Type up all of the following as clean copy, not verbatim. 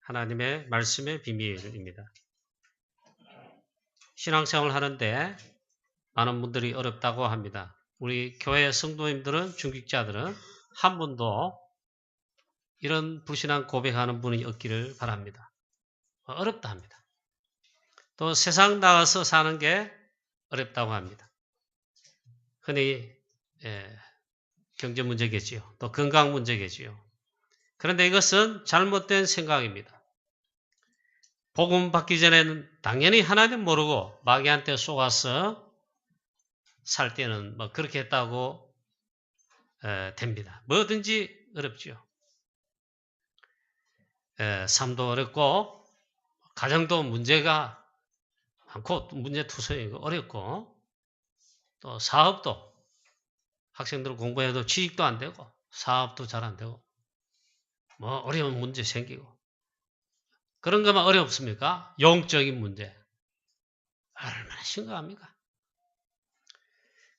하나님의 말씀의 비밀입니다. 신앙생활을 하는데 많은 분들이 어렵다고 합니다. 우리 교회 성도님들은, 중직자들은 한 분도 이런 불신앙 고백하는 분이 없기를 바랍니다. 어렵다 합니다. 또 세상 나가서 사는 게 어렵다고 합니다. 흔히 경제 문제겠지요. 또 건강 문제겠지요. 그런데 이것은 잘못된 생각입니다. 복음 받기 전에는 당연히 하나님 모르고 마귀한테 속아서 살 때는 뭐 그렇게 했다고 됩니다. 뭐든지 어렵죠. 삶도 어렵고 가정도 문제가 많고 문제투성이고 어렵고 또 사업도 학생들 공부해도 취직도 안 되고 사업도 잘 안 되고 뭐 어려운 문제 생기고 그런 것만 어렵습니까? 영적인 문제 얼마나 심각합니까?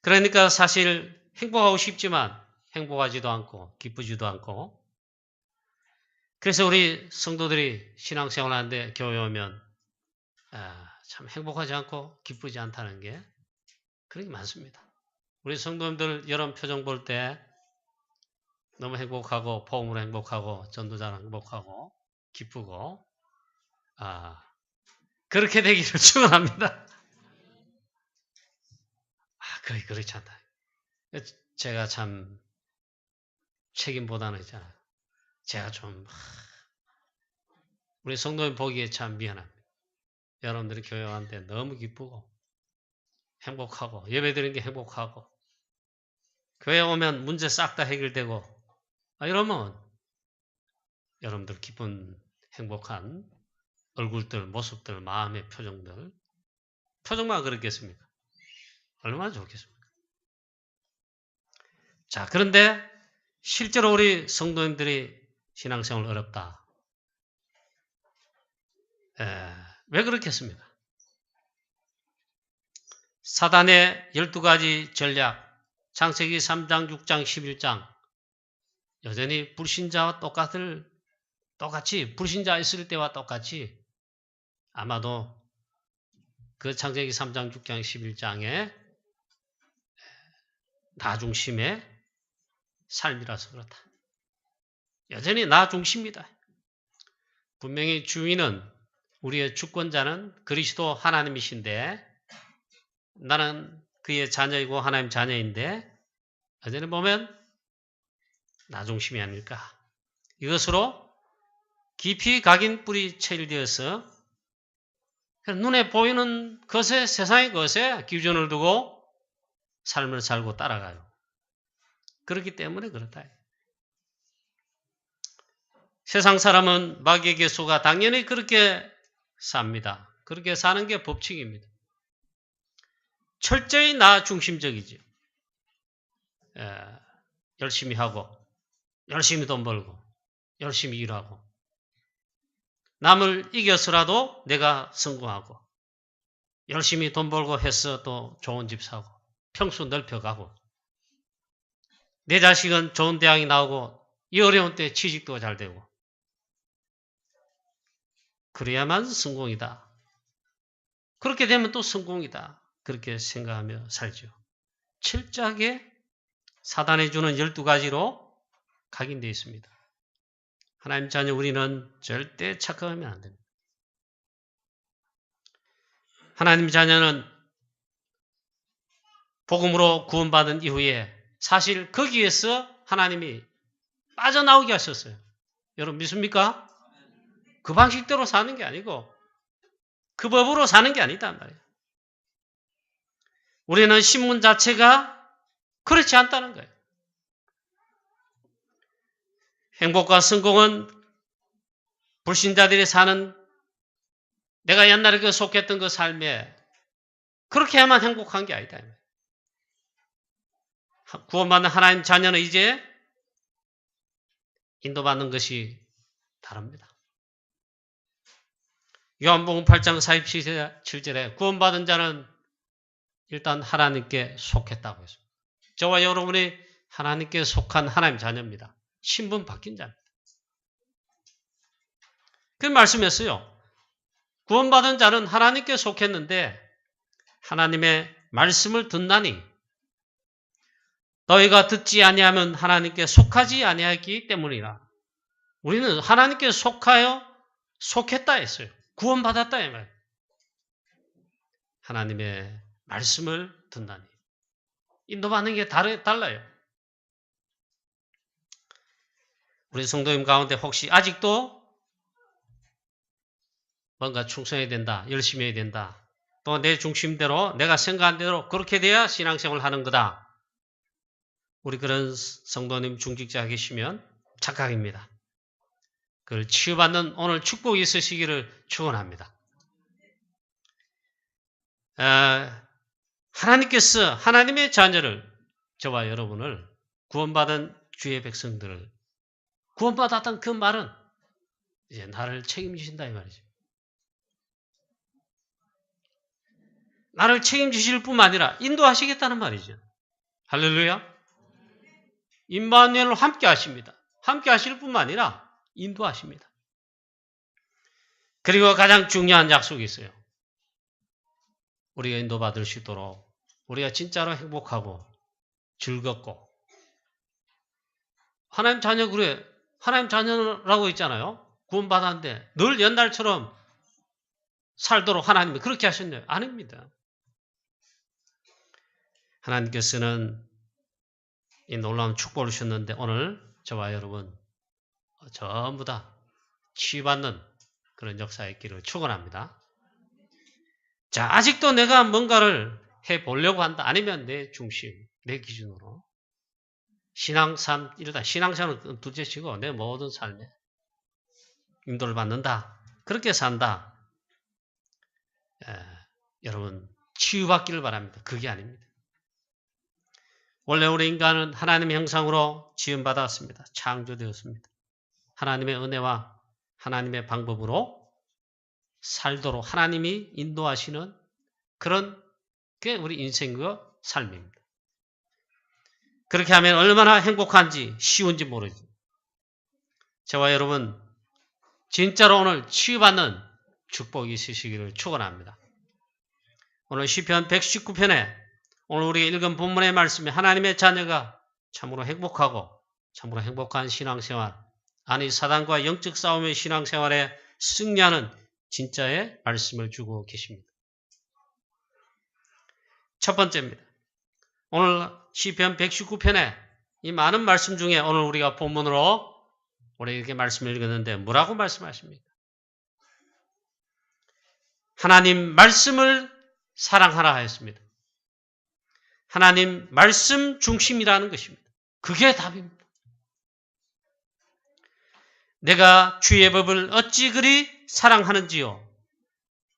그러니까 사실 행복하고 싶지만 행복하지도 않고 기쁘지도 않고 그래서 우리 성도들이 신앙생활 하는데 교회 오면 참 행복하지 않고 기쁘지 않다는 게 그런 게 많습니다. 우리 성도님들 여러분 표정 볼 때 너무 행복하고 복음으로 행복하고 전도자로 행복하고 기쁘고 그렇게 되기를 축원합니다. 거의 그렇지 않다. 제가 참 책임보다는 있잖아요. 제가 좀 우리 성도님 보기에 참 미안합니다. 여러분들이 교회 왔는데 너무 기쁘고 행복하고 예배드리는 게 행복하고 교회 오면 문제 싹 다 해결되고 이러면 여러분들 기쁜 행복한 얼굴들, 모습들, 마음의 표정들 표정만 그렇겠습니까? 얼마나 좋겠습니까? 자, 그런데 실제로 우리 성도님들이 신앙생활 어렵다. 왜 그렇겠습니까? 사단의 12가지 전략, 창세기 3장, 6장, 11장 여전히 불신자와 똑같이 불신자 있을 때와 똑같이 아마도 그 창세기 3장, 6장, 11장에 나 중심의 삶이라서 그렇다. 여전히 나 중심이다. 분명히 주인은 우리의 주권자는 그리스도 하나님이신데 나는 그의 자녀이고 하나님 자녀인데 여전히 보면 나 중심이 아닐까. 이것으로 깊이 각인 뿌리 체일되어서 눈에 보이는 것에 세상의 것에 기준을 두고 삶을 살고 따라가요. 그렇기 때문에 그렇다. 세상 사람은 마귀에게 속아 당연히 그렇게 삽니다. 그렇게 사는 게 법칙입니다. 철저히 나 중심적이죠. 열심히 하고 열심히 돈 벌고 열심히 일하고 남을 이겨서라도 내가 성공하고 열심히 돈 벌고 해서 또 좋은 집 사고 평수 넓혀가고 내 자식은 좋은 대학이 나오고 이 어려운 때 취직도 잘 되고 그래야만 성공이다. 그렇게 되면 또 성공이다. 그렇게 생각하며 살죠. 철저하게 사단이 주는 12가지로 각인되어 있습니다. 하나님 자녀 우리는 절대 착각하면 안 됩니다. 하나님 자녀는 복음으로 구원받은 이후에 사실 거기에서 하나님이 빠져나오게 하셨어요. 여러분 믿습니까? 그 방식대로 사는 게 아니고 그 법으로 사는 게 아니단 말이에요. 우리는 신문 자체가 그렇지 않다는 거예요. 행복과 성공은 불신자들이 사는 내가 옛날에 그 속했던 그 삶에 그렇게 해야만 행복한 게 아니다. 구원받는 하나님 자녀는 이제 인도받는 것이 다릅니다. 요한복음 8장 47절에 구원받은 자는 일단 하나님께 속했다고 했습니다. 저와 여러분이 하나님께 속한 하나님 자녀입니다. 신분 바뀐 자입니다. 그 말씀했어요. 구원받은 자는 하나님께 속했는데 하나님의 말씀을 듣나니 너희가 듣지 아니하면 하나님께 속하지 아니하기 때문이라. 우리는 하나님께 속했다 했어요. 구원받았다 이 말. 하나님의 말씀을 듣나니. 인도받는 게 달라요. 우리 성도님 가운데 혹시 아직도 뭔가 충성해야 된다, 열심히 해야 된다, 또 내 중심대로 내가 생각한 대로 그렇게 돼야 신앙생활을 하는 거다. 우리 그런 성도님 중직자 계시면 착각입니다. 그걸 치유받는 오늘 축복이 있으시기를 축원합니다. 하나님께서 하나님의 자녀를, 저와 여러분을, 구원받은 주의 백성들을, 구원받았다는 그 말은 이제 나를 책임지신다 이 말이죠. 나를 책임지실 뿐만 아니라 인도하시겠다는 말이죠. 할렐루야. 임마누엘로 함께 하십니다. 함께 하실 뿐만 아니라 인도하십니다. 그리고 가장 중요한 약속이 있어요. 우리가 인도받을 수 있도록 우리가 진짜로 행복하고 즐겁고, 하나님 자녀, 그래, 하나님 자녀라고 있잖아요. 구원받았는데 늘 옛날처럼 살도록 하나님이 그렇게 하셨나요? 아닙니다. 하나님께서는 이 놀라운 축복을 주셨는데 오늘 저와 여러분 전부 다 치유받는 그런 역사의 있기를 축원합니다. 자, 아직도 내가 뭔가를 해보려고 한다. 아니면 내 중심, 내 기준으로 신앙삶, 일단 신앙생활은 둘째치고 내 모든 삶에 인도를 받는다. 그렇게 산다. 여러분 치유받기를 바랍니다. 그게 아닙니다. 원래 우리 인간은 하나님의 형상으로 지음받았습니다. 창조되었습니다. 하나님의 은혜와 하나님의 방법으로 살도록 하나님이 인도하시는 그런 게 우리 인생과 삶입니다. 그렇게 하면 얼마나 행복한지, 쉬운지 모르죠. 저와 여러분 진짜로 오늘 치유받는 축복이 있으시기를 축원합니다. 오늘 시편 119편에 오늘 우리가 읽은 본문의 말씀에 하나님의 자녀가 참으로 행복하고 참으로 행복한 신앙생활, 아니 사단과 영적 싸움의 신앙생활에 승리하는 진짜의 말씀을 주고 계십니다. 첫 번째입니다. 오늘 시편 119편에 이 많은 말씀 중에 오늘 우리가 본문으로 우리 이렇게 말씀을 읽었는데 뭐라고 말씀하십니까? 하나님 말씀을 사랑하라 하였습니다. 하나님 말씀 중심이라는 것입니다. 그게 답입니다. 내가 주의 법을 어찌 그리 사랑하는지요.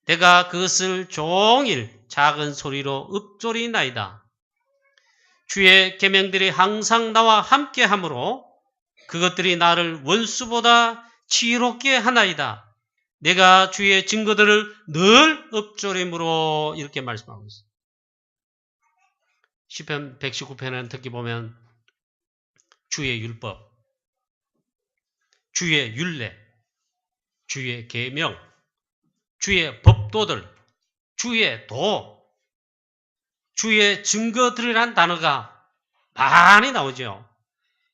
내가 그것을 종일 작은 소리로 읊조리나이다. 주의 계명들이 항상 나와 함께하므로 그것들이 나를 원수보다 지혜롭게 하나이다. 내가 주의 증거들을 늘 읊조림으로 이렇게 말씀하고 있습니다. 시편 119편에는 특히 보면 주의 율법, 주의 율례, 주의 계명, 주의 법도들, 주의 도, 주의 증거들이란 단어가 많이 나오죠.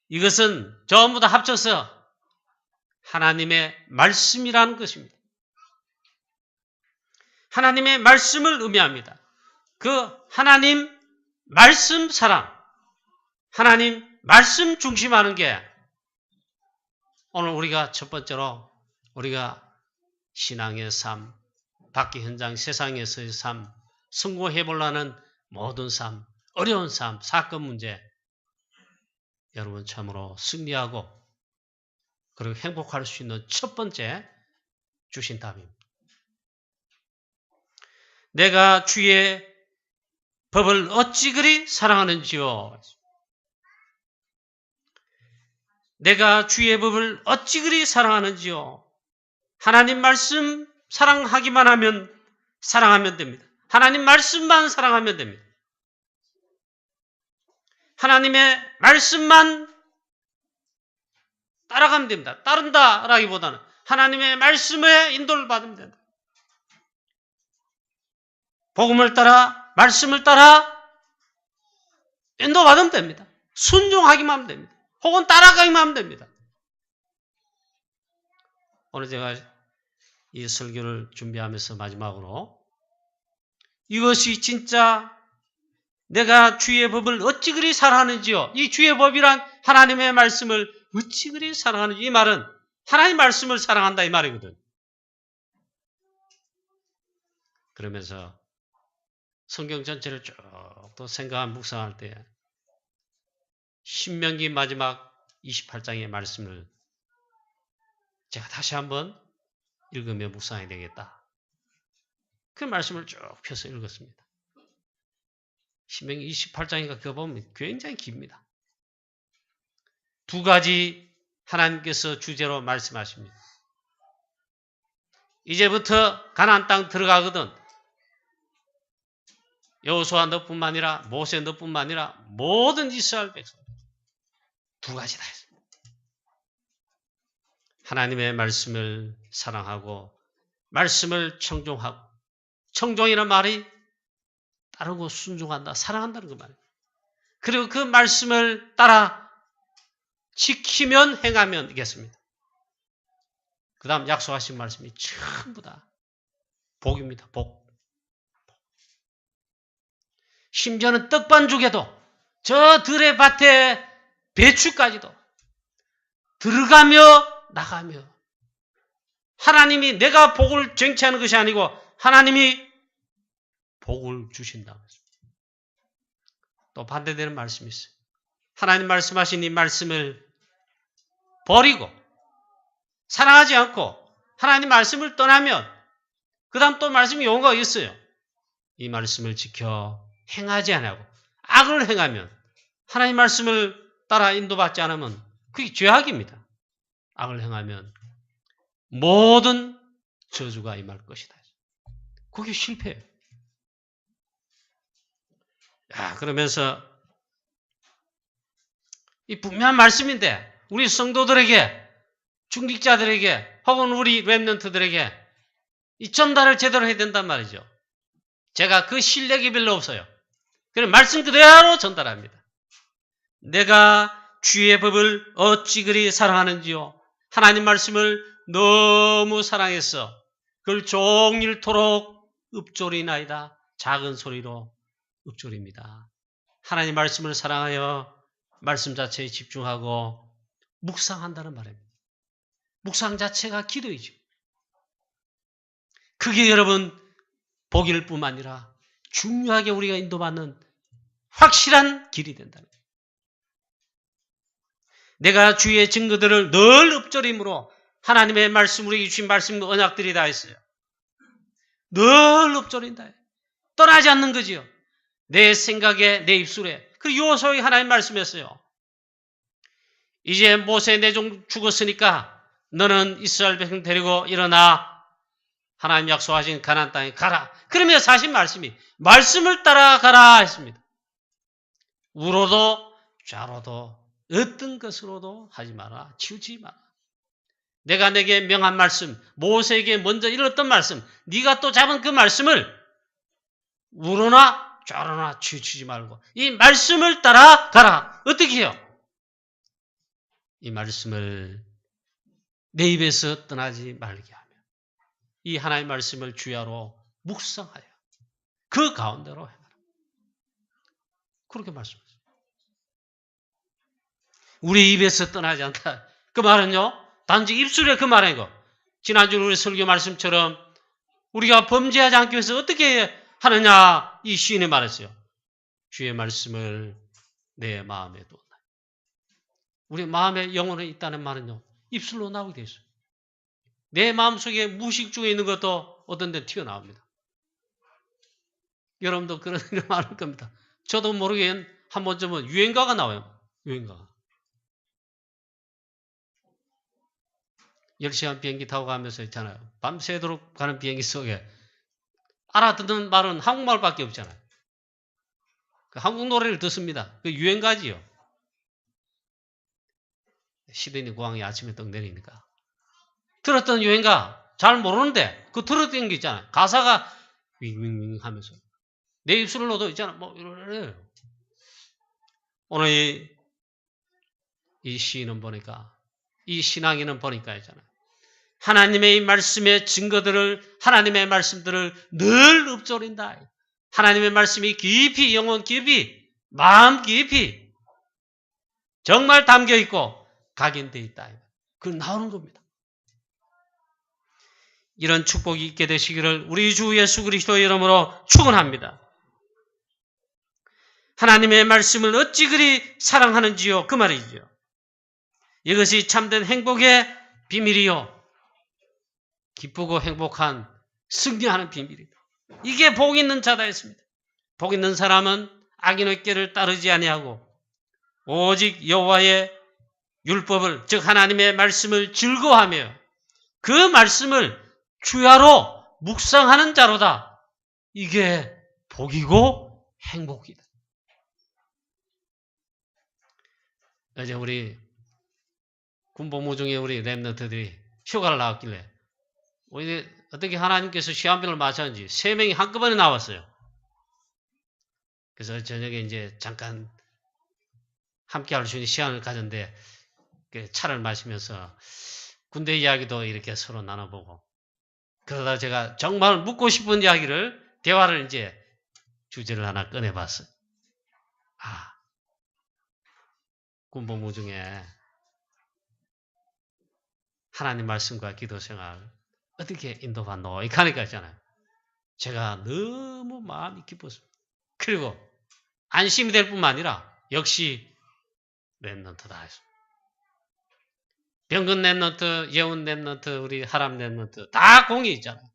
이것은 전부 다 합쳐서 하나님의 말씀이라는 것입니다. 하나님의 말씀을 의미합니다. 그 하나님 말씀 사랑, 하나님 말씀 중심하는 게 오늘 우리가 첫 번째로 우리가 신앙의 삶, 밖의 현장, 세상에서의 삶, 성공해보려는 모든 삶, 어려운 삶, 사건 문제, 여러분 참으로 승리하고 그리고 행복할 수 있는 첫 번째 주신 답입니다. 내가 주의 법을 어찌 그리 사랑하는지요. 내가 주의 법을 어찌 그리 사랑하는지요. 하나님 말씀 사랑하기만 하면 사랑하면 됩니다. 하나님 말씀만 사랑하면 됩니다. 하나님의 말씀만 따라가면 됩니다. 따른다라기보다는 하나님의 말씀에 인도를 받으면 된다. 복음을 따라, 말씀을 따라 인도받으면 됩니다. 순종하기만 하면 됩니다. 혹은 따라가기만 하면 됩니다. 오늘 제가 이 설교를 준비하면서 마지막으로 이것이 진짜 내가 주의 법을 어찌 그리 사랑하는지요. 이 주의 법이란 하나님의 말씀을 어찌 그리 사랑하는지, 이 말은 하나님 말씀을 사랑한다 이 말이거든. 그러면서 성경 전체를 쭉 또 생각한 묵상할 때 신명기 마지막 28장의 말씀을 제가 다시 한번 읽으며 묵상해야 되겠다. 그 말씀을 쭉 펴서 읽었습니다. 신명기 28장인가 그거 보면 굉장히 깁니다. 두 가지 하나님께서 주제로 말씀하십니다. 이제부터 가나안 땅 들어가거든 여호수아 너뿐만 아니라 모세 너뿐만 아니라 모든 이스라엘 백성 두 가지 다 했습니다. 하나님의 말씀을 사랑하고 말씀을 청종하고, 청종이라는 말이 따르고 순종한다, 사랑한다는 그 말이에요. 그리고 그 말씀을 따라 지키면 행하면 이겠습니다. 그 다음 약속하신 말씀이 전부 다 복입니다. 복. 심지어는 떡반죽에도 저 들의 밭에 배추까지도 들어가며 나가며 하나님이 내가 복을 쟁취하는 것이 아니고 하나님이 복을 주신다. 또 반대되는 말씀이 있어요. 하나님 말씀하신 이 말씀을 버리고 사랑하지 않고 하나님 말씀을 떠나면 그 다음 또 말씀이 용어가 있어요. 이 말씀을 지켜 행하지 않고 악을 행하면 하나님 말씀을 따라 인도받지 않으면 그게 죄악입니다. 악을 행하면 모든 저주가 임할 것이다. 그게 실패예요. 그러면서 이 분명한 말씀인데 우리 성도들에게, 중직자들에게 혹은 우리 렘넌트들에게 이 전달을 제대로 해야 된단 말이죠. 제가 그 실력이 별로 없어요. 그냥 말씀 그대로 전달합니다. 내가 주의 법을 어찌 그리 사랑하는지요. 하나님 말씀을 너무 사랑해서 그걸 종일토록 읊조리나이다. 작은 소리로 읊조립니다. 하나님 말씀을 사랑하여 말씀 자체에 집중하고 묵상한다는 말입니다. 묵상 자체가 기도이죠. 그게 여러분 복일 뿐만 아니라 중요하게 우리가 인도받는 확실한 길이 된다는 거예요. 내가 주의 증거들을 늘 읊조림으로 하나님의 말씀, 우리에게 주신 말씀, 언약들이 다 있어요. 늘 읊조린다. 떠나지 않는 거지요. 내 생각에, 내 입술에. 그 요소의 하나님 말씀이었어요. 이제 모세 내 종 죽었으니까 너는 이스라엘 백성 데리고 일어나 하나님 약속하신 가나안 땅에 가라. 그러면 사실 말씀이 말씀을 따라가라 했습니다. 우로도 좌로도 어떤 것으로도 하지 마라. 치우치지 마라. 내가 내게 명한 말씀, 모세에게 먼저 일렀던 말씀, 네가 또 잡은 그 말씀을 우로나 좌로나 치우치지 말고 이 말씀을 따라가라. 어떻게 해요? 이 말씀을 내 입에서 떠나지 말게 하며 이 하나님의 말씀을 주야로 묵상하여 그 가운데로 행하라. 그렇게 말씀하세요. 우리 입에서 떠나지 않다. 그 말은요, 단지 입술에 그 말인 거. 지난주 우리 설교 말씀처럼 우리가 범죄하지 않기 위해서 어떻게 하느냐, 이 시인이 말했어요. 주의 말씀을 내 마음에 두었다. 우리 마음에 영혼에 있다는 말은요, 입술로 나오게 되어 있어요. 내 마음속에 무의식 중에 있는 것도 어떤 데 튀어나옵니다. 여러분도 그런 일 많을 겁니다. 저도 모르게 한 번쯤은 유행가가 나와요. 유행가가. 10시간 비행기 타고 가면서 있잖아요. 밤새도록 가는 비행기 속에 알아듣는 말은 한국말밖에 없잖아요. 그 한국 노래를 듣습니다. 그 유행가지요. 시드니 공항에 아침에 떡 내리니까. 들었던 유행가 잘 모르는데 그 들었던 게 있잖아요. 가사가 윙윙윙 하면서 내 입술을 넣어도 있잖아. 뭐 이러래요. 오늘 이 시인은 보니까 이 신앙인은 보니까 있잖아요. 하나님의 이 말씀의 증거들을 하나님의 말씀들을 늘 읊조린다. 하나님의 말씀이 깊이 영혼 깊이 마음 깊이 정말 담겨 있고 각인되어 있다. 그 나오는 겁니다. 이런 축복이 있게 되시기를 우리 주 예수 그리스도의 이름으로 축원합니다. 하나님의 말씀을 어찌 그리 사랑하는지요 그 말이지요. 이것이 참된 행복의 비밀이요. 기쁘고 행복한 승리하는 비밀이다. 이게 복 있는 자다 했습니다. 복 있는 사람은 악인의 꾀를 따르지 아니하고 오직 여호와의 율법을 즉 하나님의 말씀을 즐거워하며 그 말씀을 주야로 묵상하는 자로다. 이게 복이고 행복이다. 어제 우리 군복무 중에 우리 랩런트들이 휴가를 나왔길래 어떻게 하나님께서 시한병을 마셨는지 3명이 한꺼번에 나왔어요. 그래서 저녁에 이제 잠깐 함께 할 수 있는 시간을 가졌는데 차를 마시면서 군대 이야기도 이렇게 서로 나눠보고 그러다 제가 정말 묻고 싶은 이야기를 대화를 이제 주제를 하나 꺼내봤어요. 군복무 중에 하나님 말씀과 기도 생활 어떻게 인도받노? 이렇게 하니까 있잖아요. 제가 너무 마음이 기뻤습니다. 그리고 안심이 될 뿐만 아니라 역시 랩런트다 했습니다. 병근 랩런트, 예운 랩런트, 우리 하람 랩런트 다 공이 있잖아요.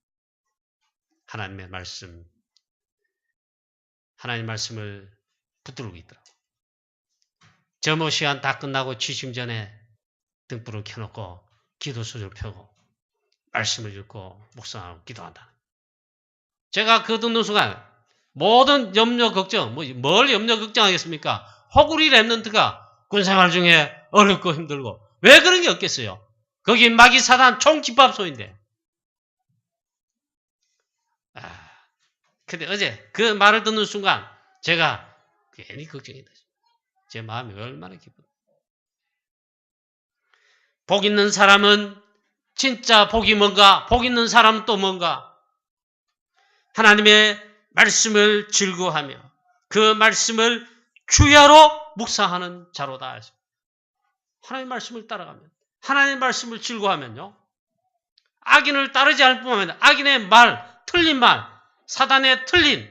하나님의 말씀, 하나님 말씀을 붙들고 있더라고요. 점호 시간 다 끝나고 취침 전에 등불을 켜놓고 기도 소리를 펴고 말씀을 읽고 묵상하고 기도한다. 제가 그 듣는 순간 모든 염려 걱정, 뭘 염려 걱정하겠습니까? 허구리 랩런트가 군생활 중에 어렵고 힘들고 왜 그런 게 없겠어요? 거기 마귀 사단 총집합소인데. 근데 어제 그 말을 듣는 순간 제가 괜히 걱정이 됐어요. 제 마음이 얼마나 기쁘다. 복 있는 사람은 진짜 복이 뭔가, 복 있는 사람은 또 뭔가. 하나님의 말씀을 즐거워하며 그 말씀을 주야로 묵상하는 자로다. 하나님의 말씀을 따라가면, 하나님의 말씀을 즐거워하면요. 악인을 따르지 않을 뿐만 아니라 악인의 말, 틀린 말, 사단의 틀린,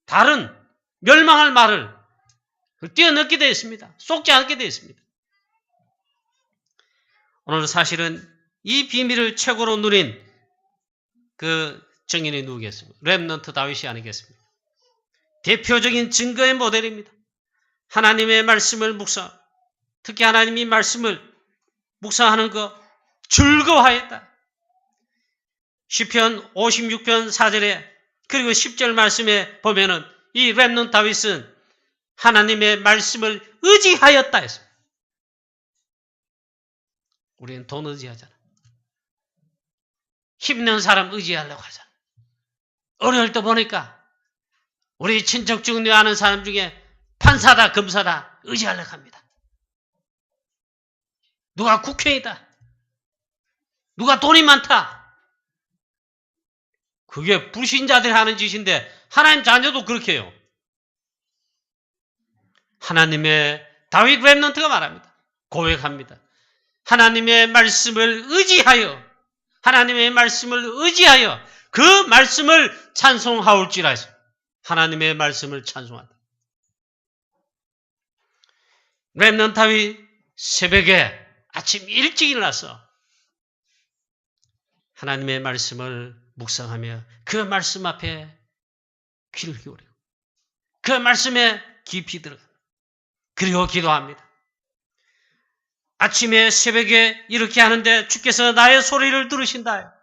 다른, 멸망할 말을 뛰어넘게 되어 있습니다. 쏟지 않게 되어 있습니다. 오늘 사실은 이 비밀을 최고로 누린 그 증인이 누구겠습니까? 랩런트 다윗이 아니겠습니까? 대표적인 증거의 모델입니다. 하나님의 말씀을 묵상, 특히 하나님이 말씀을 묵상하는 거 즐거워하였다. 시편 56편 4절에 그리고 10절 말씀에 보면은 이 랩런트 다윗은 하나님의 말씀을 의지하였다 했습니다. 우리는 돈 의지하잖아. 힘있는 사람 의지하려고 하잖아. 어려울 때 보니까 우리 친척 중에 아는 사람 중에 판사다 검사다 의지하려고 합니다. 누가 국회의다. 누가 돈이 많다. 그게 불신자들이 하는 짓인데 하나님 자녀도 그렇게 해요. 하나님의 다윗 랩런트가 말합니다. 고백합니다. 하나님의 말씀을 의지하여 하나님의 말씀을 의지하여 그 말씀을 찬송하올지라 해서 하나님의 말씀을 찬송한다. 랩런트 다윗 새벽에 아침 일찍 일어나서 하나님의 말씀을 묵상하며 그 말씀 앞에 귀를 기울이고 그 말씀에 깊이 들어가 그리고 기도합니다. 아침에 새벽에 이렇게 하는데 주께서 나의 소리를 들으신다.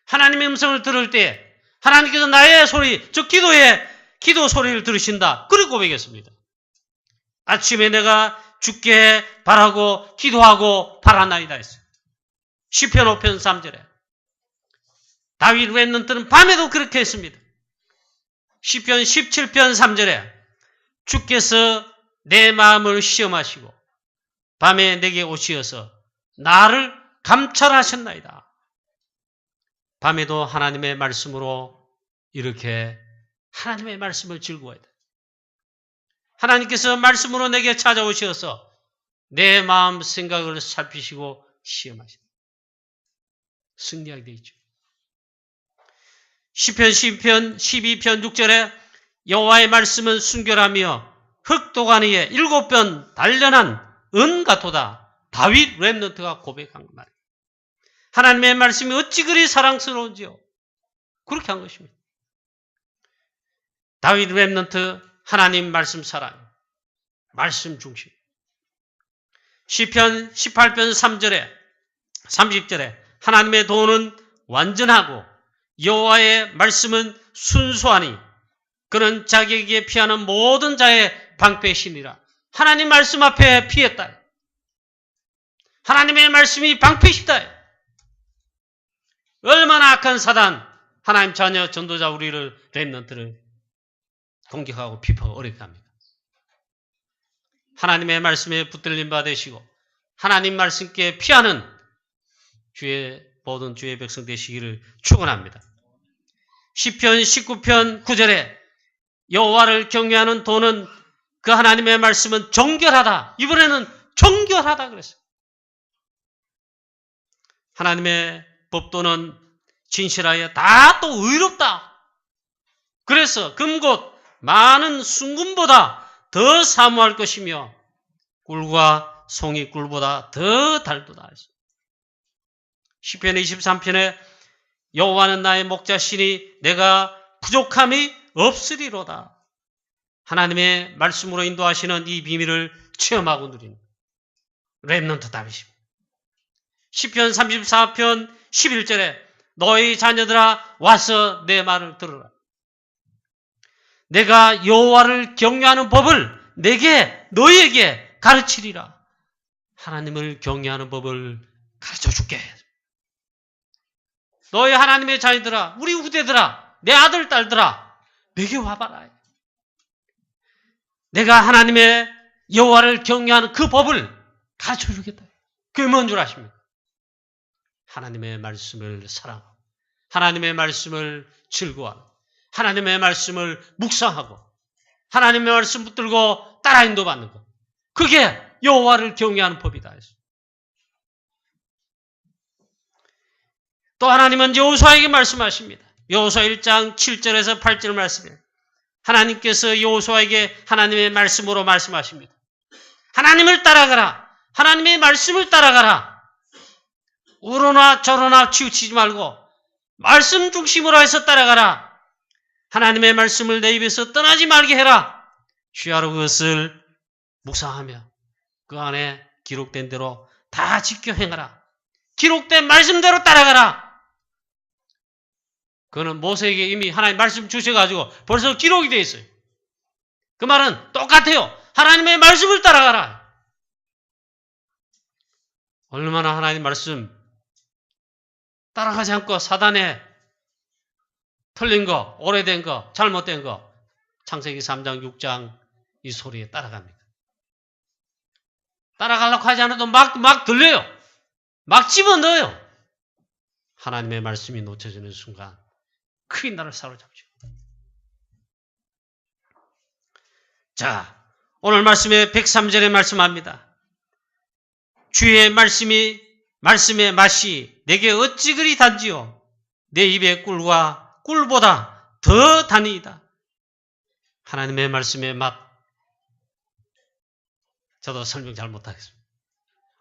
하나님의 음성을 들을 때 하나님께서 나의 소리, 즉 기도 소리를 들으신다. 그렇게 고백했습니다. 아침에 내가 주께 바라고 기도하고 바라나이다 했어요. 시편 5편 3절에 다윗 렘넌트는 밤에도 그렇게 했습니다. 시편 17편 3절에 주께서 내 마음을 시험하시고 밤에 내게 오시어서 나를 감찰하셨나이다. 밤에도 하나님의 말씀으로 이렇게 하나님의 말씀을 즐거워야 돼. 하나님께서 말씀으로 내게 찾아오셔서 내 마음 생각을 살피시고 시험하신다. 승리하게 되어 있죠. 시편 12편 6절에 여호와의 말씀은 순결하며 흑도간 위에 7번 단련한 은 같도다. 다윗 렘넌트가 고백한 말이에요. 하나님의 말씀이 어찌 그리 사랑스러운지요. 그렇게 한 것입니다. 다윗 렘넌트 하나님 말씀 사랑, 말씀 중심. 시편 18편 3절에 30절에 하나님의 도는 완전하고 여호와의 말씀은 순수하니 그는 자기에게 피하는 모든 자의 방패시니라. 하나님 말씀 앞에 피했다. 하나님의 말씀이 방패시다. 얼마나 악한 사단, 하나님 자녀 전도자 우리를 렘넌트를 공격하고 비판하고 어렵게 합니다. 하나님의 말씀에 붙들림 받으시고 하나님 말씀께 피하는 모든 주의 백성 되시기를 축원합니다. 시편 19편 9절에 여호와를 경외하는 도는 그 하나님의 말씀은 정결하다. 이번에는 정결하다 그랬어요. 하나님의 법도는 진실하여 다 또 의롭다. 그래서 금곧 많은 순금보다 더 사모할 것이며 꿀과 송이 꿀보다 더 달도다. 시편 23편에 여호와는 나의 목자시니 내가 부족함이 없으리로다. 하나님의 말씀으로 인도하시는 이 비밀을 체험하고 누리는 렘넌트 다윗입니다. 시편 34편 11절에 너희 자녀들아 와서 내 말을 들으라. 내가 여호와를 경외하는 법을 너희에게 가르치리라. 하나님을 경외하는 법을 가르쳐줄게. 너희 하나님의 자녀들아, 우리 후대들아, 내 아들 딸들아, 내게 와봐라. 내가 하나님의 여호와를 경외하는 그 법을 가르쳐주겠다. 그게 뭔 줄 아십니까? 하나님의 말씀을 사랑하고 하나님의 말씀을 즐거워하고 하나님의 말씀을 묵상하고 하나님의 말씀 붙들고 따라 인도받는 것. 그게 여호와를 경외하는 법이다. 또 하나님은 여호수아에게 말씀하십니다. 여호수아 1장 7절에서 8절 말씀에 하나님께서 여호수아에게 하나님의 말씀으로 말씀하십니다. 하나님을 따라가라. 하나님의 말씀을 따라가라. 우로나 저로나 치우치지 말고 말씀 중심으로 해서 따라가라. 하나님의 말씀을 내 입에서 떠나지 말게 해라. 주야로 그것을 묵상하며 그 안에 기록된 대로 다 지켜 행하라. 기록된 말씀대로 따라가라. 그거는 모세에게 이미 하나님 말씀 주셔가지고 벌써 기록이 되어 있어요. 그 말은 똑같아요. 하나님의 말씀을 따라가라. 얼마나 하나님 말씀 따라가지 않고 사단에 틀린 거, 오래된 거, 잘못된 거 창세기 3장 6장 이 소리에 따라갑니다. 따라가려고 하지 않아도 막 들려요. 막 집어넣어요. 하나님의 말씀이 놓쳐지는 순간 크게 나를 사로잡죠. 자, 오늘 말씀에 103절에 말씀합니다. 주의 말씀의 맛이 내게 어찌 그리 단지요. 내 입의 꿀과 꿀보다 더 단이다. 하나님의 말씀의 맛. 저도 설명 잘 못하겠습니다.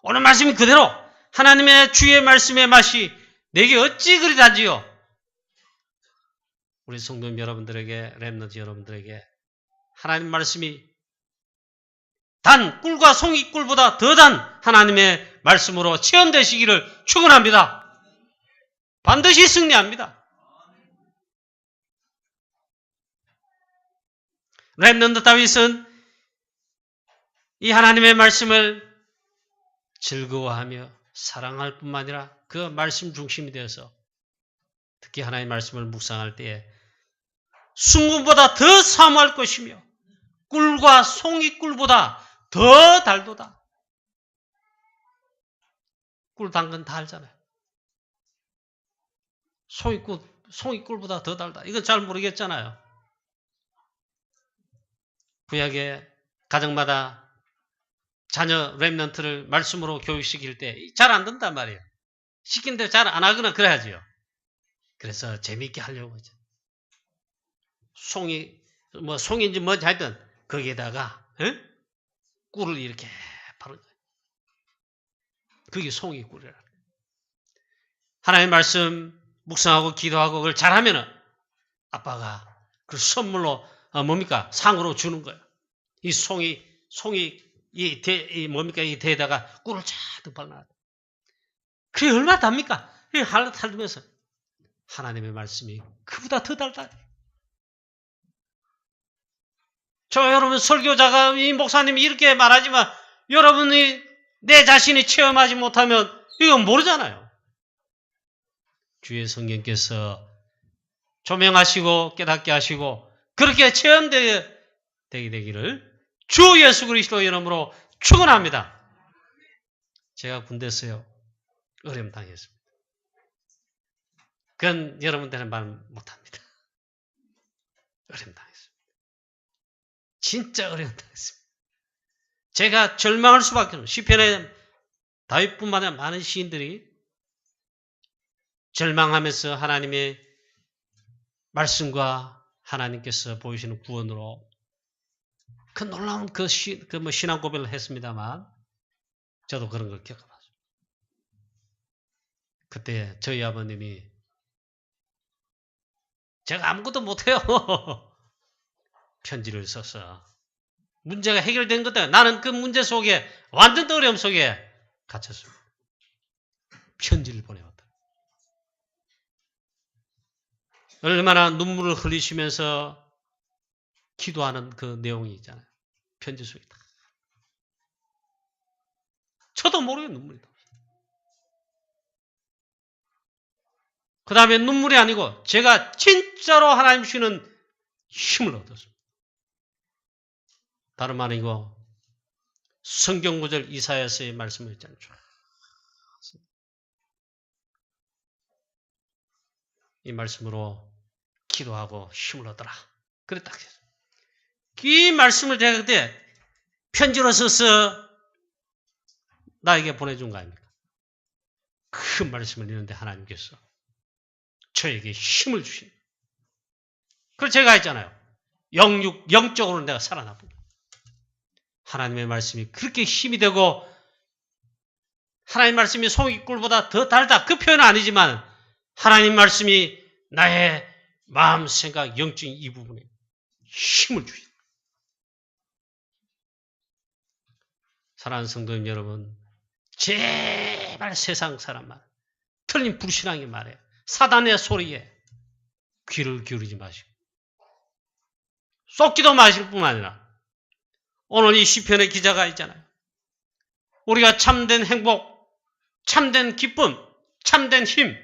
오늘 말씀이 그대로 하나님의 주의 말씀의 맛이 내게 어찌 그리 단지요. 우리 성도님 여러분들에게, 렘넌트 여러분들에게 하나님 말씀이 단 꿀과 송이 꿀보다 더 단 하나님의 말씀으로 체험되시기를 축원합니다. 반드시 승리합니다. 렘넌트 다윗은 이 하나님의 말씀을 즐거워하며 사랑할 뿐만 아니라 그 말씀 중심이 되어서 특히 하나님의 말씀을 묵상할 때에 순금보다 더 사모할 것이며 꿀과 송이꿀보다 더 달도다. 꿀 당근 다 알잖아요. 송이꿀보다 더 달다. 이건 잘 모르겠잖아요. 구약의 가정마다 자녀 렘넌트를 말씀으로 교육시킬 때 잘 안 된단 말이에요. 시키는데 잘 안 하거나 그래야지요. 그래서 재미있게 하려고 하죠. 송인지 뭔지 하여튼 거기에다가 꿀을 이렇게 바로 그게 송이꿀이라. 하나님의 말씀 묵상하고 기도하고 그걸 잘하면은 아빠가 그 선물로 뭡니까? 상으로 주는 거예요. 이 송이 이 대에다가 꿀을 쫙 발라놔. 그게 얼마나 답니까? 달면서 하나님의 말씀이 그보다 더 달다. 여러분 설교자가 이 목사님이 이렇게 말하지만 여러분이 내 자신이 체험하지 못하면 이건 모르잖아요. 주의 성령께서 조명하시고 깨닫게 하시고 그렇게 체험되게 되기를 주 예수 그리스도 이름으로 축원합니다. 제가 군대에서요 어려움 당했습니다. 그건 여러분들은 말 못합니다. 어려움 당했습니다. 진짜 어려움 당했습니다. 제가 절망할 수밖에 없어요. 시편에 다윗뿐만 아니라 많은 시인들이 절망하면서 하나님의 말씀과 하나님께서 보이시는 구원으로 그 놀라운 신앙 고백을 했습니다만 저도 그런 걸 겪어봤어요. 그때 저희 아버님이 제가 아무것도 못해요. 편지를 써서 문제가 해결된 것도 나는 그 문제 속에 완전 어려움 속에 갇혔습니다. 편지를 보내왔다. 얼마나 눈물을 흘리시면서 기도하는 그 내용이 있잖아요. 편지 속에 다. 저도 모르게 눈물이 나. 그 다음에 눈물이 아니고 제가 진짜로 하나님 주시는 힘을 얻었습니다. 다름 아니고 성경 구절 이사야서의 말씀을 있잖아요. 이 말씀으로 기도하고 힘을 얻어라. 그랬다. 이 말씀을 제가 그때 편지로 써서 나에게 보내준 거 아닙니까? 그 말씀을 읽는데 하나님께서 저에게 힘을 주신. 그래서 제가 했잖아요. 영적으로 내가 살아나고. 하나님의 말씀이 그렇게 힘이 되고 하나님 말씀이 송이꿀보다 더 달다. 그 표현은 아니지만 하나님 말씀이 나의 마음, 생각, 영적인 이 부분에 힘을 주신. 사랑하는 성도님 여러분, 제발 세상 사람만 틀린 불신앙의 말에 사단의 소리에 귀를 기울이지 마시고 쏟기도 마실 뿐만 아니라 오늘 이 시편의 기자가 있잖아요. 우리가 참된 행복, 참된 기쁨, 참된 힘,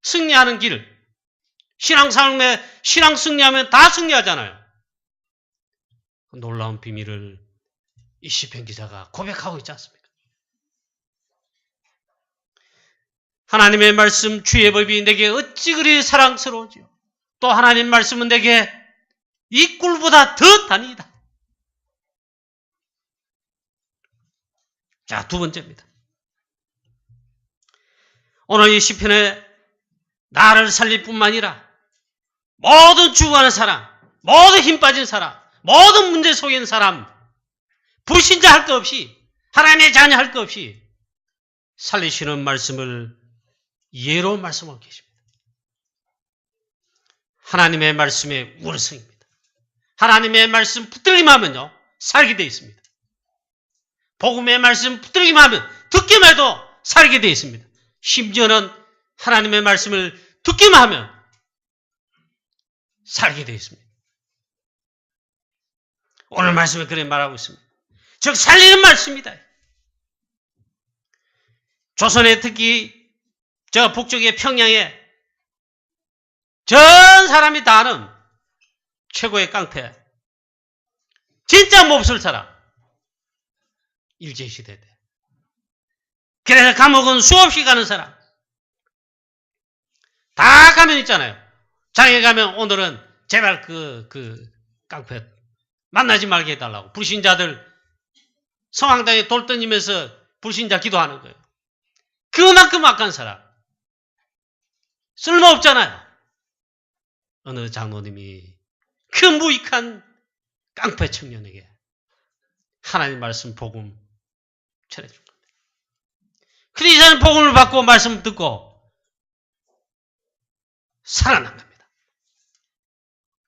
승리하는 길, 신앙 승리하면 다 승리하잖아요. 놀라운 비밀을 이 시편 기자가 고백하고 있지 않습니까? 하나님의 말씀 주의 법이 내게 어찌 그리 사랑스러우지요. 또 하나님 말씀은 내게 이 꿀보다 더 단이다. 자, 두 번째입니다. 오늘 이 시편에 나를 살릴 뿐만 아니라 모든 죽어가는 사람, 모든 힘 빠진 사람, 모든 문제 속에 있는 사람, 불신자 할 것 없이 하나님의 자녀 할 것 없이 살리시는 말씀을 예로 말씀하고 계십니다. 하나님의 말씀의 우월성입니다. 하나님의 말씀 붙들기만 하면요 살게 되어 있습니다. 복음의 말씀 붙들기만 하면 듣기만 해도 살게 되어 있습니다. 심지어는 하나님의 말씀을 듣기만 하면 살게 되어 있습니다. 오늘 말씀에 그렇게 말하고 있습니다. 즉 살리는 말씀이다. 조선의 특히 저 북쪽의 평양에 전 사람이 다 아는 최고의 깡패. 진짜 몹쓸 사람. 일제시대 때. 그래서 감옥은 수없이 가는 사람. 다 가면 있잖아요. 장에 가면 오늘은 제발 그 깡패 만나지 말게 해달라고. 불신자들 성황당에 돌 던지면서 불신자 기도하는 거예요. 그만큼 악한 사람. 쓸모없잖아요. 어느 장로님이 그 무익한 깡패 청년에게 하나님 말씀 복음 전해준 겁니다. 그래서 이 사람은 복음을 받고 말씀 듣고 살아난 겁니다.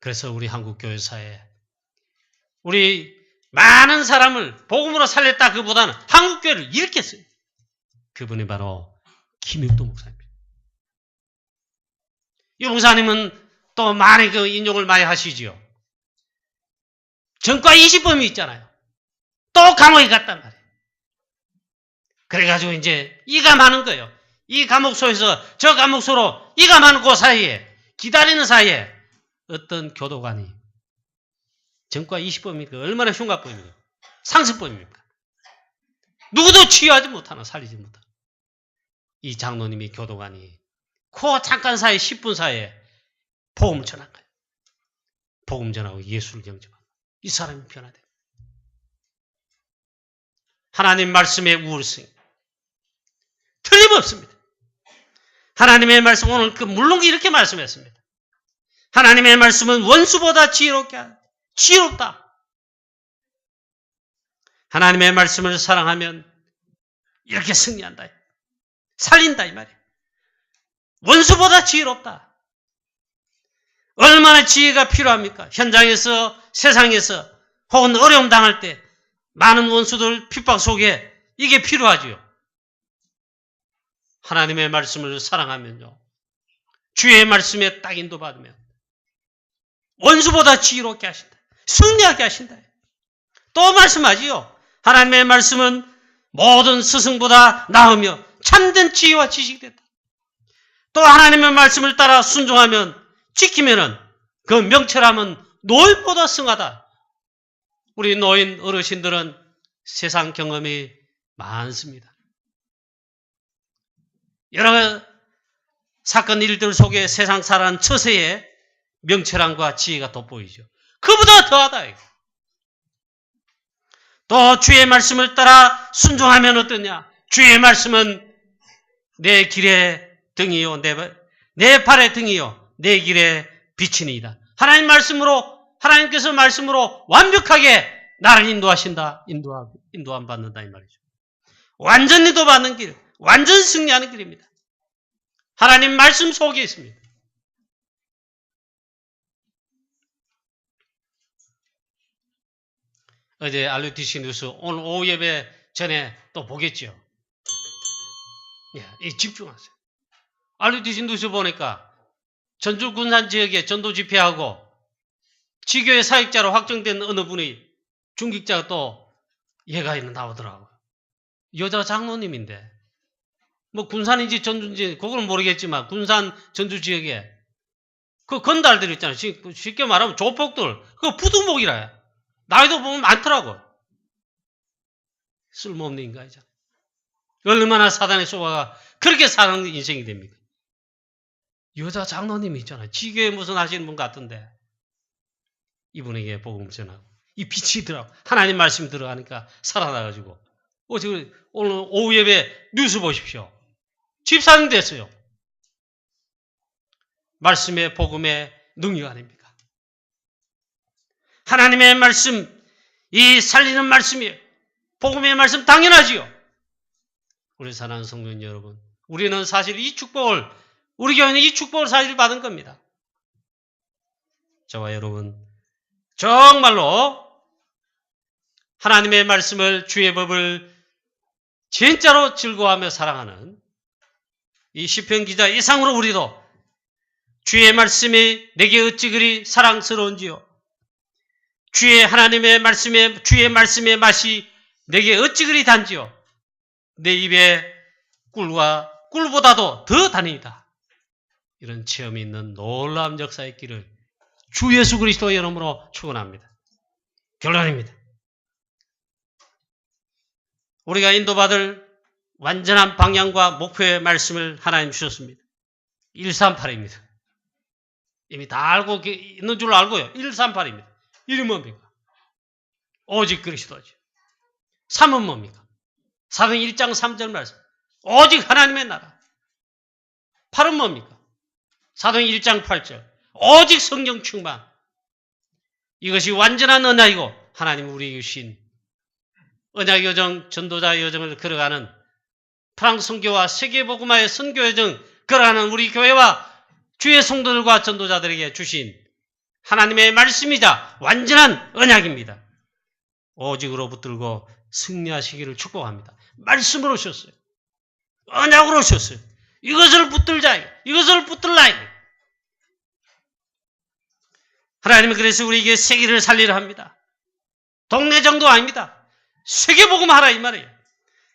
그래서 우리 한국 교회사에 우리 많은 사람을 복음으로 살렸다 그보다는 한국 교회를 일으켰어요. 그분이 바로 김육도 목사입니다. 이 목사님은 또 많이 그 인용을 많이 하시지요. 전과 20범이 있잖아요. 또 감옥에 갔단 말이에요. 그래가지고 이제 이감하는 거예요. 이 감옥소에서 저 감옥소로 이감하는 그 사이에 기다리는 사이에 어떤 교도관이 전과 20범이니까 얼마나 흉악범이에요. 상습범입니까? 누구도 치유하지 못하나 살리지 못하나. 이 장로님이 교도관이 그 잠깐 사이 10분 사이에 복음을 전한 거예요. 복음 전하고 예수를 영접하고 이 사람이 변화돼요. 하나님 말씀의 우월성 틀림없습니다. 하나님의 말씀 오늘 물론 이렇게 말씀했습니다. 하나님의 말씀은 원수보다 지혜롭다. 하나님의 말씀을 사랑하면 이렇게 승리한다. 살린다 이 말이에요. 원수보다 지혜롭다. 얼마나 지혜가 필요합니까? 현장에서 세상에서 혹은 어려움 당할 때 많은 원수들 핍박 속에 이게 필요하지요. 하나님의 말씀을 사랑하면요. 주의 말씀에 딱 인도받으면 원수보다 지혜롭게 하신다. 승리하게 하신다. 또 말씀하지요. 하나님의 말씀은 모든 스승보다 나으며 참된 지혜와 지식이 됐다. 또 하나님의 말씀을 따라 순종하면 지키면은 그 명철함은 노인보다 승하다. 우리 노인 어르신들은 세상 경험이 많습니다. 여러 사건 일들 속에 세상 살아가는 처세에 명철함과 지혜가 돋보이죠. 그보다 더하다. 이거. 또 주의 말씀을 따라 순종하면 어떠냐? 주의 말씀은 내 길의 등이요, 내 발의 등이요, 내 길의 빛이니이다. 하나님께서 말씀으로 완벽하게 나를 인도하신다. 인도함 받는다 이 말이죠. 완전 인도받는 길, 완전 승리하는 길입니다. 하나님 말씀 속에 있습니다. 어제 RUTC 뉴스 오늘 오후 예배 전에 또 보겠죠. 예, 집중하세요. RUTC 뉴스 보니까 전주 군산 지역에 전도 집회하고 지교회 사역자로 확정된 어느 분이 중직자가 또 얘가 나오더라고요. 여자 장로님인데 뭐 군산인지 전주인지 그걸 모르겠지만 군산 전주 지역에 그 건달들 있잖아요. 쉽게 말하면 조폭들 그거 부두목이라. 나이도 보면 많더라고. 쓸모없는 인간이잖아. 얼마나 사단의 쏘아가 그렇게 사는 인생이 됩니까? 여자 장로님이 있잖아요. 지교에 무슨 하시는 분 같은데 이분에게 복음 전하고 이 빛이 하나님 말씀이 들어가니까 살아나가지고 지금 오늘 오후 예배 뉴스 보십시오. 집사님 됐어요. 말씀의 복음의 능력 아닙니까? 하나님의 말씀, 이 살리는 말씀이에요. 복음의 말씀 당연하지요. 우리 사랑하는 성도 여러분, 우리는 사실 이 축복을, 우리 교회는 이 축복을 사실 받은 겁니다. 저와 여러분, 정말로 하나님의 말씀을, 주의 법을 진짜로 즐거워하며 사랑하는 이 시편 기자 이상으로 우리도 주의 말씀이 내게 어찌 그리 사랑스러운지요. 주의 말씀의 맛이 내게 어찌 그리 단지요. 내 입에 꿀보다도 더 다닙니다. 이런 체험이 있는 놀라운 역사의 길을 주 예수 그리스도의 이름으로 축원합니다. 결론입니다. 우리가 인도받을 완전한 방향과 목표의 말씀을 하나님 주셨습니다. 138입니다. 이미 다 알고 있는 줄 알고요. 138입니다. 1은 뭡니까? 오직 그리스도죠. 3은 뭡니까? 사도행 1장 3절 말씀. 오직 하나님의 나라. 8은 뭡니까? 사도행 1장 8절. 오직 성령 충만. 이것이 완전한 언약이고 하나님 우리에게 주신 언약 여정, 전도자 여정을 걸어가는 프랑스 선교와 세계복음화의 선교 여정 걸어가는 우리 교회와 주의 성도들과 전도자들에게 주신 하나님의 말씀이자 완전한 언약입니다. 오직으로 붙들고 승리하시기를 축복합니다. 말씀으로 오셨어요. 언약으로 오셨어요. 이것을 붙들자. 이것을 붙들라. 하나님은 그래서 우리에게 세계를 살리려 합니다. 동네 정도 아닙니다. 세계복음 하라 이 말이에요.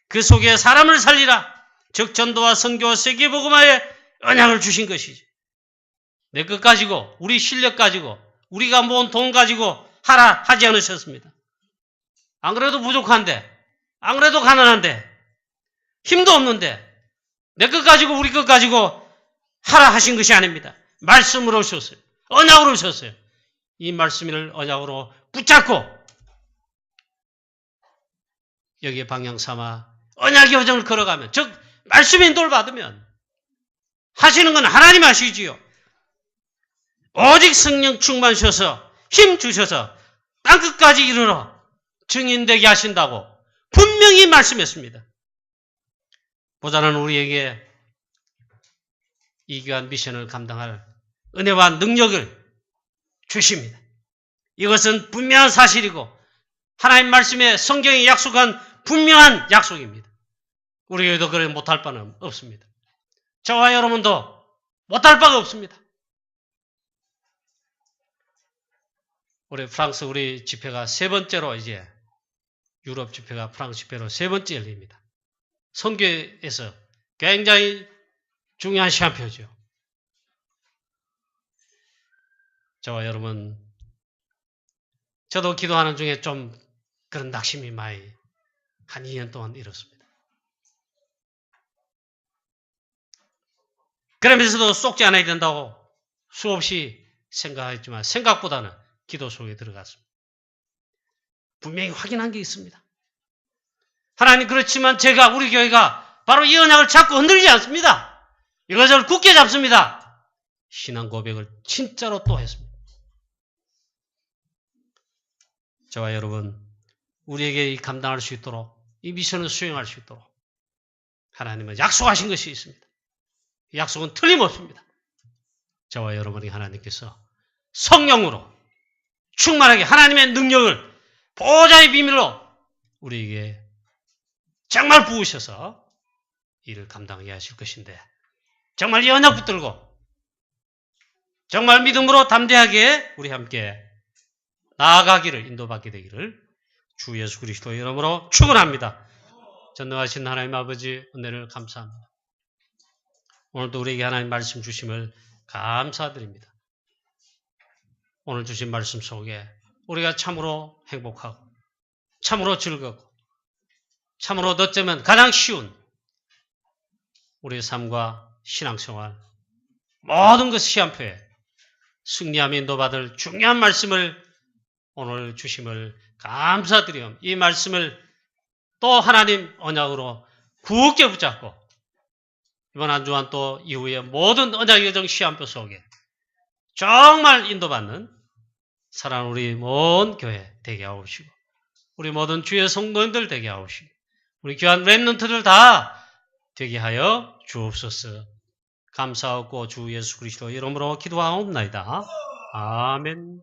그 속에 사람을 살리라. 즉 전도와 선교 세계복음화의 언약을 주신 것이죠. 내 것 가지고 우리 실력 가지고 우리가 모은 돈 가지고 하라 하지 않으셨습니다. 안 그래도 부족한데 안 그래도 가난한데 힘도 없는데 내 것 가지고 우리 것 가지고 하라 하신 것이 아닙니다. 말씀으로 오셨어요. 언약으로 오셨어요. 이 말씀을 언약으로 붙잡고 여기에 방향 삼아 언약의 여정을 걸어가면 즉 말씀의 인도를 받으면 하시는 건 하나님 하시지요. 오직 성령 충만하셔서 힘 주셔서 땅끝까지 이르러 증인되게 하신다고 분명히 말씀했습니다. 보자는 우리에게 이 귀한 미션을 감당할 은혜와 능력을 주십니다. 이것은 분명한 사실이고 하나님 말씀에 성경이 약속한 분명한 약속입니다. 우리 교회도 그래 못할 바는 없습니다. 저와 여러분도 못할 바가 없습니다. 우리 프랑스 우리 집회가 세 번째로 이제 유럽 집회가 프랑스 집회로 세 번째 열립니다. 선교에서 굉장히 중요한 시간표죠. 저와 여러분, 저도 기도하는 중에 좀 그런 낙심이 많이 한 2년 동안 이렇습니다. 그러면서도 쏙지 않아야 된다고 수없이 생각했지만 생각보다는 기도 속에 들어갔습니다. 분명히 확인한 게 있습니다. 하나님 그렇지만 제가 우리 교회가 바로 이 언약을 잡고 흔들리지 않습니다. 이것을 굳게 잡습니다. 신앙 고백을 진짜로 또 했습니다. 저와 여러분 우리에게 감당할 수 있도록 이 미션을 수행할 수 있도록 하나님은 약속하신 것이 있습니다. 이 약속은 틀림없습니다. 저와 여러분이 하나님께서 성령으로 충만하게 하나님의 능력을 보좌의 비밀로 우리에게 정말 부으셔서 이를 감당하게 하실 것인데 정말 이 언약 붙들고 정말 믿음으로 담대하게 우리 함께 나아가기를 인도받게 되기를 주 예수 그리스도의 이름으로 축원합니다. 전능하신 하나님 아버지 은혜를 감사합니다. 오늘도 우리에게 하나님 말씀 주심을 감사드립니다. 오늘 주신 말씀 속에 우리가 참으로 행복하고 참으로 즐겁고 참으로 어쩌면 가장 쉬운 우리의 삶과 신앙생활 모든 것 시한표에 승리하며 인도받을 중요한 말씀을 오늘 주심을 감사드리옵니다. 이 말씀을 또 하나님 언약으로 굳게 붙잡고 이번 한 주간 또 이후에 모든 언약 여정 시한표 속에 정말 인도받는 사랑하는 우리 모든 교회 되게 하옵시고 우리 모든 주의 성도님들 되게 하옵시고 우리 귀한 렘넌트들 다 되게 하여 주옵소서. 감사하고 주 예수 그리스도 이름으로 기도하옵나이다. 아멘.